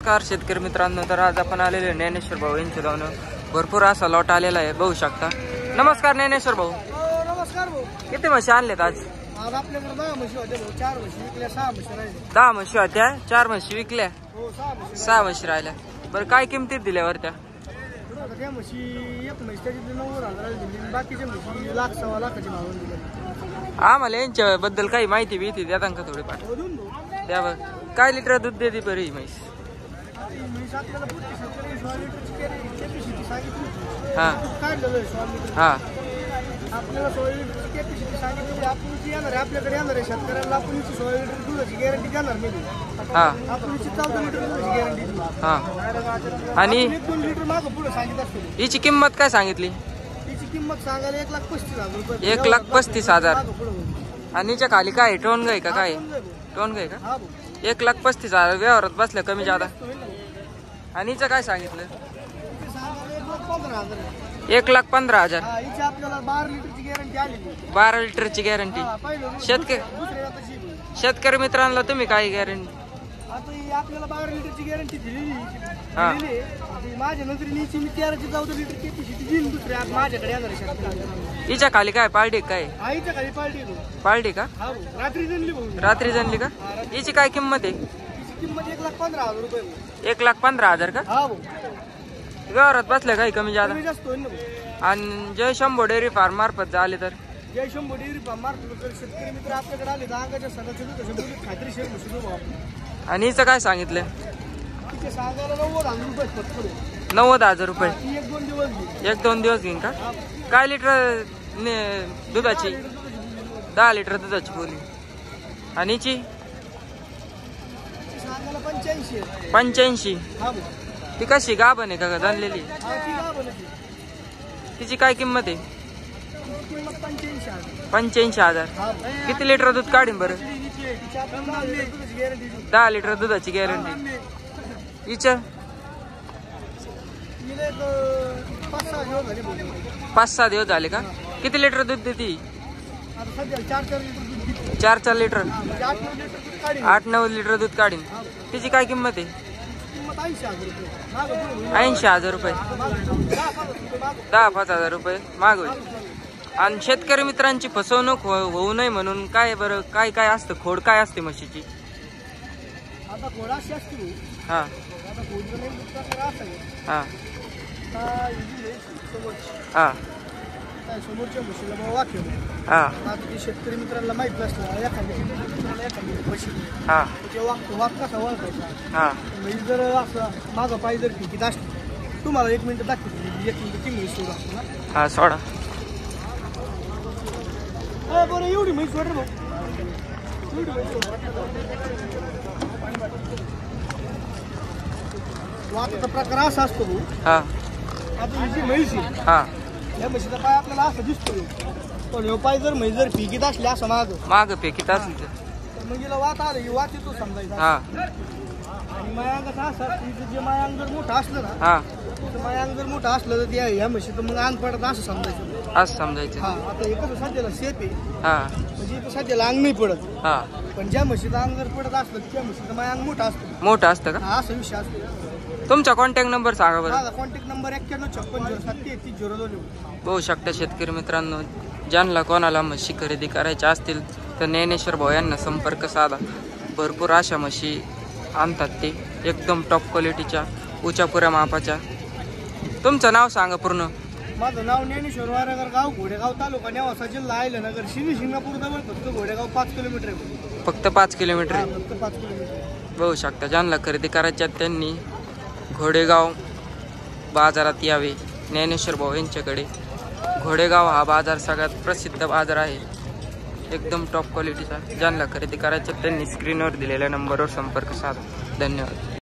नमस्कार शेतकरी मित्रांनो, तर आज आपण आलेले ज्ञानेश्वर भाऊ यांच्या लावून भरपूर असा लॉट आलेला आहे, बघू शकता। नमस्कार ज्ञानेश्वर भाऊ। नमस्कार भाऊ। किती म्हशी आणलेत आज? आज आपल्याकडे 10 म्हशी होत्या भाऊ, 4 म्हशी विकल्या, 6 म्हशी राहिल्या। 10 म्हशी होत्या, 4 म्हशी विकल्या, हो 6 म्हशी राहिल्या। बरं काय किमतीत दिल्यावर त्या? त्या म्हशी एक म्हशी त्याची 90,000 दिली, बाकीच्या म्हशी लाख सव्वा लाखाची भावाने दिल्या। आम्हाला यांच्याबद्दल काही माहिती भीती देता का थोडीफार? त्या बघ काय लिटर दूध देते बरं ही म्हैस? आपल्याला 100 लिटरची कॅपॅसिटी सांगितली। हा काढलेलं आहे 100 लिटर। हा आपल्याला 100 लिटरची कॅपॅसिटी सांगितली। आपण जी येणार आहे आपल्याकडे येणार आहे शेतकऱ्याला, आपण 100 लिटर दुधाची गॅरंटी देणार नाही। हा आपण 14 लिटर दुधाची गॅरंटी देऊ। हा आणि 1-2 लिटर मागं पुढे सांगितलं असतं। हिची किंमत काय सांगितली? तिची किंमत सांगायला 1,35,000 रुपये। 1,35,000। आणि हिच्या खाली काय टोन गाय का काय? टोन गाय का? हा भाऊ 1,35,000 व्यवहारात बसल्या कमी जादा। आणि हिचं काय सांगितलं? 1,15,000। आपल्याला 12 लिटरची गॅरंटी आली। 12 लिटरची गॅरंटी। शेतकरी मित्रांना तुम्ही काय गॅरंटी? आता ही आपल्याला 12 लिटरची गॅरंटी दिलेली हा माझ्या नजरेने मी 13-14 लिटर कॅपॅसिटी देईन दुसऱ्या माझ्याकडे येणार आहे। हिच्या खाली काय पार्टी काय? आईच्या खाली पार्टी पार्टी का? हा रात्री जनली भाऊ। रात्री जनली का? हिची काय किंमत आहे? तिची किंमत 1,15,000 रुपये। 1,15,000 का? हा भाऊ व्यवहारात बसल्या काही कमी जादा? कमी जास्त होईल ना भाऊ। आणि जय शंभो डेअरी फार्म मार्फत झाले तर? जय शंभो डेअरी फार्म मार्फत जर शेतकरी मित्र आपल्याकडे आले तर अंगाच्या सगळ्याच्या खात्रीशीर म्हशी भाऊ। आणि हिचं काय सांगितलं? तिचे सांगायला 90,000 रुपये फक्त। 90,000 रुपये। 1-2 दिवस घेईल। 1-2 दिवस घेईन का? काय लिटर दुधाची? 10 लिटर दुधाची बोली। आणि हिची? सांगायला 85 आहे। 85? हा भाऊ ती कशी गाभण आहे का जानलेली? हा ती गाभण आहे। तिची काय किंमत आहे? किंमत 85,000। 85,000। किती लिटर दूध काढीन बरं? 10 लिटर दुधाची गॅरंटी। हिचं? 5-6 दिवस झाले का? किती लिटर दूध देते? 4-4 लिटर। 8-9 लिटर दूध काढीन। तिची काय किंमत आहे? 80,000 रुपये। 10-5,000 रुपये माग होईल। आणि शेतकरी मित्रांची फसवणूक होऊ नये म्हणून काय बरं काय काय असतं? खोड काय असते म्हशीची? आता घोडा अशी असते। हा आता घोडचं नाही दुसरा असं आहे। हा हा हा समोरच्या म्हशीला मग वाक्य हा आता ते शेतकरी मित्रांना माहित नसलं एखादी म्हशी हा ते वाक कसा ओळखायचा? हा म्हैस जर असं मागं पाय जर फिकीत असली, तुम्हाला 1 मिनिट दाखवते 1 मिनिट ती म्हैस सोडा असतो ना। हा सोडा। बरं एवढी म्हैस सोड रे भाऊ, एवढी म्हैस सोड। वाचाचा प्रकार असा असतो भाऊ। हा आता ही जी म्हैस आहे हा या म्हशीचा पाय आपल्याला असं दिसतो, पण ह्यो पाय जर म्हैस जर फिकीत असली असं माग फेकीत असली तर मग हिला वात आलं ही वाच येतो समजायचा। हा आणि मायांग कसं असं तिचं जे मायांग जर मोठं असलं ना, हा मायांग जर मोठं असलं तर ह्या म्हशी तर मग अंग पडत असं समजायचं। असं समजायचं। हा आता हे कसं सध्याला सेफ आहे, हा म्हणजे इथं सध्याला अंग नाही पडत। हा पण ज्या म्हशीचं अंग जर पडत असलं त्या म्हशीचं मायांग मोठं असतं। मोठं असतं का? हा असा विषय असतो। तुमचा कॉन्टॅक्ट नंबर सांगा बरं। माझा कॉन्टॅक्ट नंबर 9156073002। बघू शकता शेतकरी मित्रांनो, ज्यांना कोणाला म्हशी खरेदी करायच्या असतील तर ज्ञानेश्वर भाऊ यांना संपर्क साधा। भरपूर अशा म्हशी आणतात ते, एकदम टॉप क्वालिटीच्या उचापुऱ्या मापाच्या। तुमचं नाव सांगा पूर्ण। माझं नाव ज्ञानेश्वर वारेकर, गाव घोडेगाव, तालुका नेवासा, जिल्हा अहिल्यानगर, शिंगापूर जवळ फक्त घोडेगाव 5 किलोमीटर आहे। फक्त 5 किलोमीटर आहे। फक्त 5 किलोमीटर। बघू शकता ज्यांना खरेदी करायच्या त्यांनी घोडेगाव बाजारात यावे ज्ञानेश्वर भाऊ यांच्याकडे। घोडेगाव हा बाजार सगळ्यात प्रसिद्ध बाजार आहे, एकदम टॉप क्वालिटीचा। ज्यांना खरेदी करायच्या त्यांनी स्क्रीनवर दिलेल्या नंबरवर संपर्क साधा। धन्यवाद।